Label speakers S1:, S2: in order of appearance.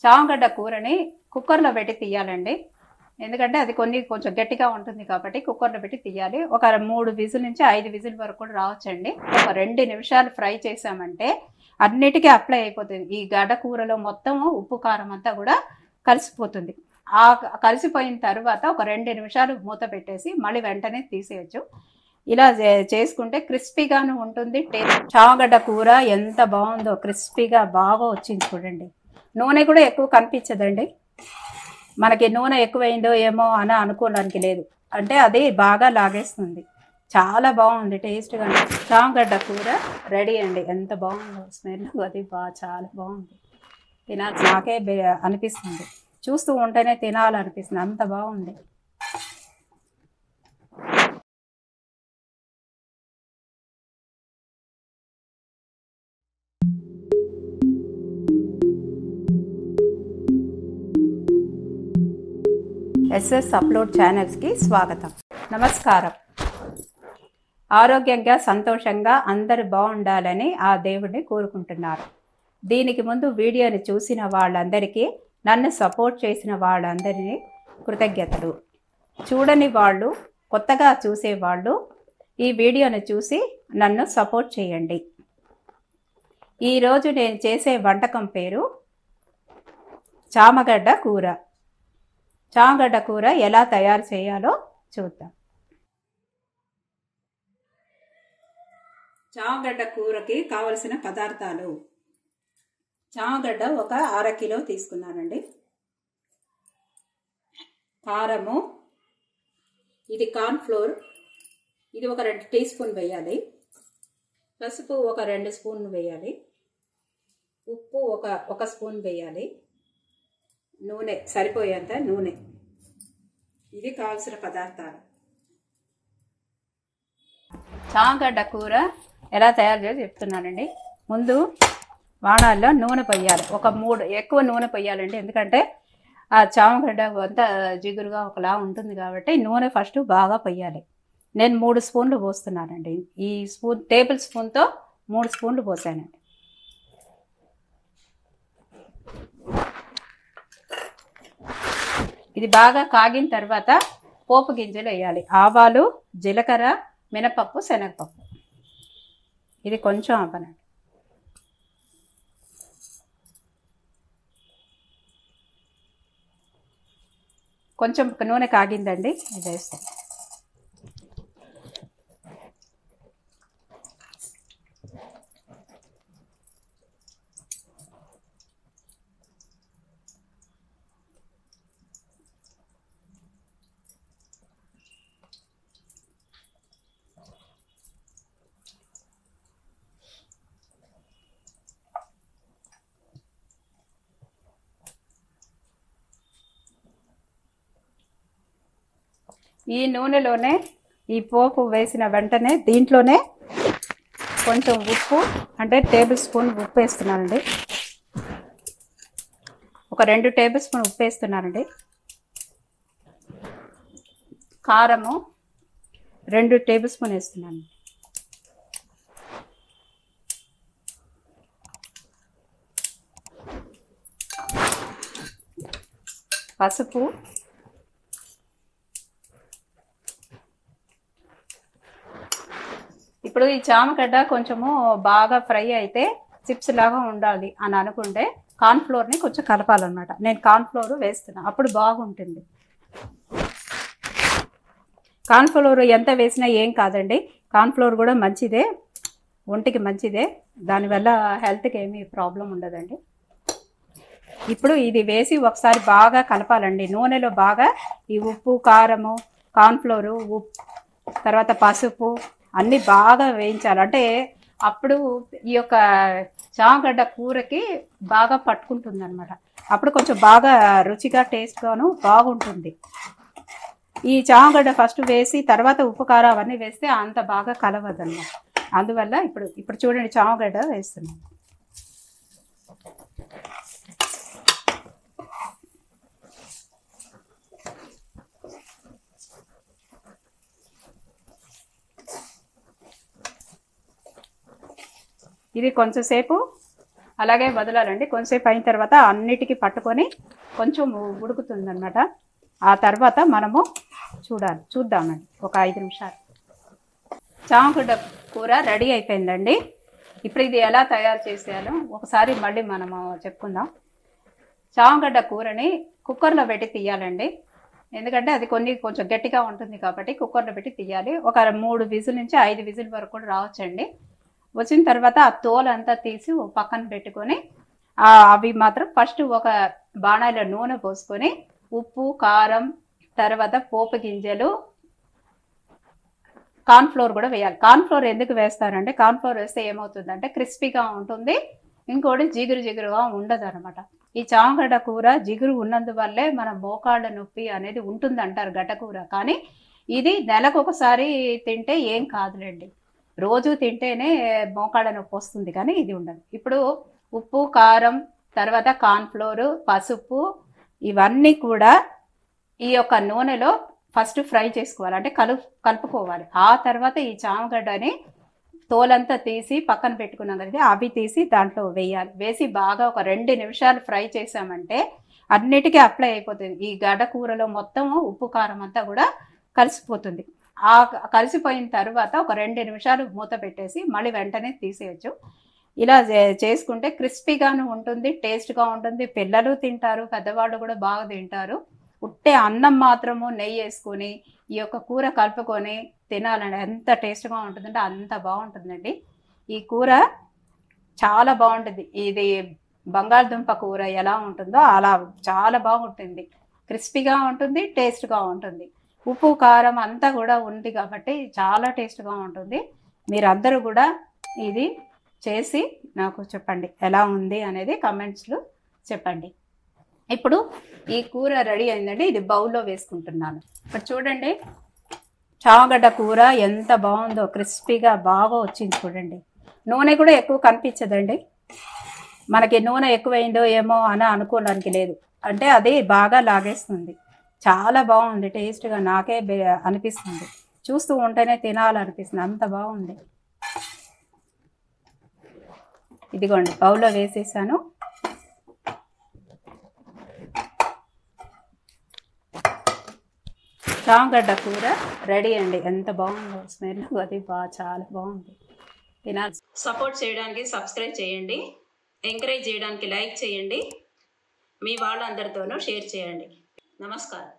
S1: చామగడ్డ కూరని కుక్కర్లో పెట్టి తీయాలండి. ఎందుకంటే అది కొంచెం గట్టిగా ఉంటుంది కాబట్టి కుక్కర్లో పెట్టి తీయాలి. ఒక 3 విజిల్ నుంచి 5 విజిల్ వరకు కూడా రావచ్చండి. ఒక 2 నిమిషాలు ఫ్రై చేసామంటే అన్నిటికీ అప్లై అయిపోతుంది. ఈ గడ్డ కూరలో మొత్తం ఉప్పు కారం అంతా కూడా కలిసిపోతుంది. కలిసిపోయిన తర్వాత ఒక 2 నిమిషాలు మూత పెట్టేసి మళ్ళీ వెంటనే తీసేయచ్చు. ఇలా చేసుకుంటే క్రిస్పీగాను ఉంటుంది. చామగడ్డ కూర ఎంత బాగుందో, క్రిస్పీగా బాగా వచ్చింది చూడండి. నూనె కూడా ఎక్కువ కనిపించదండి. మనకి నూనె ఎక్కువైందో ఏమో అని అనుకోవడానికి లేదు. అంటే అది బాగా లాగేస్తుంది. చాలా బాగుంది, టేస్ట్గా. చామగడ్డ కూర రెడీ అండి. ఎంత బాగుందో స్మెల్, అది చాలా బాగుంది. తినాలి నాకే అనిపిస్తుంది, చూస్తూ ఉంటేనే తినాలనిపిస్తుంది, అంత బాగుంది. ఎస్ఎస్ అప్లోడ్ ఛానల్స్కి స్వాగతం. నమస్కారం. ఆరోగ్యంగా సంతోషంగా అందరూ బాగుండాలని ఆ దేవుడిని కోరుకుంటున్నారు. దీనికి ముందు వీడియోని చూసిన వాళ్ళందరికీ, నన్ను సపోర్ట్ చేసిన వాళ్ళందరినీ కృతజ్ఞతలు. చూడని వాళ్ళు, కొత్తగా చూసేవాళ్ళు ఈ వీడియోని చూసి నన్ను సపోర్ట్ చేయండి. ఈరోజు నేను చేసే వంటకం పేరు చామగడ్డ కూర. చామగడ్డ కూర ఎలా తయారు చేయాలో చూద్దాం. చామగడ్డ కూరకి కావలసిన పదార్థాలు: చామగడ్డ ఒక 1/2 కిలో తీసుకున్నానండి. కారము, ఇది కార్న్ ఫ్లోర్, ఇది ఒక 2 టీ స్పూన్ వేయాలి. పసుపు ఒక 2 స్పూన్లు వేయాలి. ఉప్పు ఒక స్పూన్ వేయాలి. నూనె సరిపోయేంత నూనె. ఇది కావాల్సిన పదార్థాలు. చామగడ్డ కూర ఎలా తయారు చేయాలో చెప్తున్నానండి. ముందు వాణాల్లో నూనె పోయాలి. ఎక్కువ నూనె పోయాలండి, ఎందుకంటే ఆ చామగడ్డ అంతా జిగురుగా ఒకలా ఉంటుంది కాబట్టి నూనె ఫస్ట్ బాగా పోయాలి. నేను 3 స్పూన్లు పోస్తున్నానండి. ఈ టేబుల్ స్పూన్తో 3 స్పూన్లు పోసానండి. ఇది బాగా కాగిన తర్వాత పోపు గింజలు వేయాలి. ఆవాలు, జీలకర్ర, మినపప్పు, శనగపప్పు. ఇది కొంచెం అవ్వనండి. కొంచెం నూనె కాగిందండి, ఇది వేస్తాం. ఈ నూనెలోనే ఈ పోపు వేసిన వెంటనే దీంట్లోనే కొంచెం ఉప్పు, అంటే టేబుల్ స్పూన్ ఉప్పు వేస్తున్నానండి. ఒక 2 టేబుల్ స్పూన్ ఉప్పు వేస్తున్నానండి. కారము 2 టేబుల్ స్పూన్ వేస్తున్నాను. పసుపు, ఇప్పుడు ఈ చామగడ్డ కొంచెము బాగా ఫ్రై అయితే చిప్స్ లాగా ఉండాలి అని అనుకుంటే కార్న్ఫ్లోర్ని కొంచెం కలపాలన్నమాట. నేను కార్న్ఫ్లోర్ వేస్తున్నాను, అప్పుడు బాగుంటుంది. కార్న్ఫ్లోర్ ఎంత వేసినా ఏం కాదండి. కార్న్ఫ్లోర్ కూడా మంచిదే, ఒంటికి మంచిదే. దానివల్ల హెల్త్కి ఏమీ ప్రాబ్లం ఉండదండి. ఇప్పుడు ఇది వేసి ఒకసారి బాగా కలపాలండి. నూనెలో బాగా ఈ ఉప్పు, కారము, కార్న్ఫ్లోరు, తర్వాత పసుపు అన్నీ బాగా వేయించాలి. అంటే అప్పుడు ఈ యొక్క చామగడ్డ కూరకి బాగా పట్టుకుంటుంది అనమాట. అప్పుడు కొంచెం బాగా రుచిగా, టేస్ట్గాను బాగుంటుంది. ఈ చామగడ్డ ఫస్ట్ వేసి తర్వాత ఉప్పు, కారం అవన్నీ వేస్తే అంత బాగా కలవదన్నమాట. అందువల్ల ఇప్పుడు చూడండి, చామగడ్డ వేస్తున్నాను. ఇది కొంచెంసేపు అలాగే వదలాలండి. కొంచెంసేపు అయిన తర్వాత అన్నిటికీ పట్టుకొని కొంచెం ఉడుకుతుంది అనమాట. ఆ తర్వాత మనము చూద్దామండి ఒక 5 నిమిషాలు. చామగడ్డ కూర రెడీ అయిపోయిందండి. ఇప్పుడు ఇది ఎలా తయారు చేసేయాలో ఒకసారి మళ్ళీ మనము చెప్పుకుందాం. చామగడ్డ కూరని కుక్కర్లో పెట్టి తీయాలండి. ఎందుకంటే అది కొంచెం గట్టిగా ఉంటుంది కాబట్టి కుక్కర్లో పెట్టి తీయాలి. ఒక 3 విజిల్ నుంచి 5 విజిల్ వరకు కూడా రావచ్చండి. వచ్చిన తర్వాత ఆ తోలంతా తీసి పక్కన పెట్టుకొని అవి మాత్రం ఫస్ట్ ఒక బాణాలో నూనె పోసుకొని ఉప్పు, కారం, తర్వాత పోపు గింజలు, కార్న్ఫ్లోర్ కూడా వేయాలి. కార్న్ఫ్లోర్ ఎందుకు వేస్తారంటే కార్న్ఫ్లోర్ వేస్తే ఏమవుతుందంటే క్రిస్పీగా ఉంటుంది, ఇంకోటి జిగురుగా ఉండదు అనమాట. ఈ చామగడ్డ కూర జిగురు ఉన్నందువల్లే మన మోకాళ్ళ నొప్పి అనేది ఉంటుంది అంటారు గడ్డ కూర. కానీ ఇది నెలకు ఒకసారి తింటే ఏం కాదులేండి, రోజు తింటేనే మోకాళ్ళ నొప్పి వస్తుంది, కానీ ఇది ఉండదు. ఇప్పుడు ఉప్పు, కారం, తర్వాత కార్న్ఫ్లోర్, పసుపు ఇవన్నీ కూడా ఈ యొక్క నూనెలో ఫస్ట్ ఫ్రై చేసుకోవాలి, అంటే కలుపుకోవాలి. ఆ తర్వాత ఈ చామగడ్డని తోలంతా తీసి పక్కన పెట్టుకున్నాం కదా, అవి తీసి దాంట్లో వేయాలి. వేసి బాగా ఒక 2 నిమిషాలు ఫ్రై చేసామంటే అన్నిటికీ అప్లై అయిపోతుంది. ఈ గడ్డ కూరలో మొత్తం ఉప్పు, కారం అంతా కూడా కలిసిపోతుంది. ఆ కలిసిపోయిన తర్వాత ఒక 2 నిమిషాలు మూత పెట్టేసి మళ్ళీ వెంటనే తీసేయచ్చు. ఇలా చేసుకుంటే క్రిస్పీగాను ఉంటుంది, టేస్ట్గా ఉంటుంది. పిల్లలు తింటారు, పెద్దవాళ్ళు కూడా బాగా తింటారు. ఉట్టే అన్నం మాత్రము నెయ్యి వేసుకొని ఈ యొక్క కూర కలుపుకొని తినాలండి. ఎంత టేస్ట్గా ఉంటుందంటే అంత బాగుంటుందండి. ఈ కూర చాలా బాగుంటుంది. ఇది బంగాళదుంప కూర ఎలా ఉంటుందో అలా చాలా బాగుంటుంది. క్రిస్పీగా ఉంటుంది, టేస్ట్గా ఉంటుంది. ఉప్పు, కారం అంతా కూడా ఉంది కాబట్టి చాలా టేస్ట్గా ఉంటుంది. మీరందరూ కూడా ఇది చేసి నాకు చెప్పండి ఎలా ఉంది అనేది కమెంట్స్లో చెప్పండి. ఇప్పుడు ఈ కూర రెడీ అయిందండి. ఇది బౌల్లో వేసుకుంటున్నాను. ఇప్పుడు చూడండి చామగడ్డ కూర ఎంత బాగుందో, క్రిస్పీగా బాగా వచ్చింది చూడండి. నూనె కూడా ఎక్కువ కనిపించదండి. మనకి నూనె ఎక్కువైందో ఏమో అని అనుకోవడానికి లేదు, అంటే అది బాగా లాగేస్తుంది. చాలా బాగుంది, టేస్ట్గా నాకే అనిపిస్తుంది. చూస్తూ ఉంటేనే తినాలనిపిస్తుంది, అంత బాగుంది. ఇదిగోండి బౌల్లో వేసేసాను. చామగడ్డ కూర రెడీ అండి. ఎంత బాగుందో స్మెల్, అది చాలా బాగుంది. తినాలి. సపోర్ట్ చేయడానికి సబ్స్క్రైబ్ చేయండి, ఎంకరేజ్ చేయడానికి లైక్ చేయండి, మీ వాళ్ళందరితోనూ షేర్ చేయండి. నమస్కారం.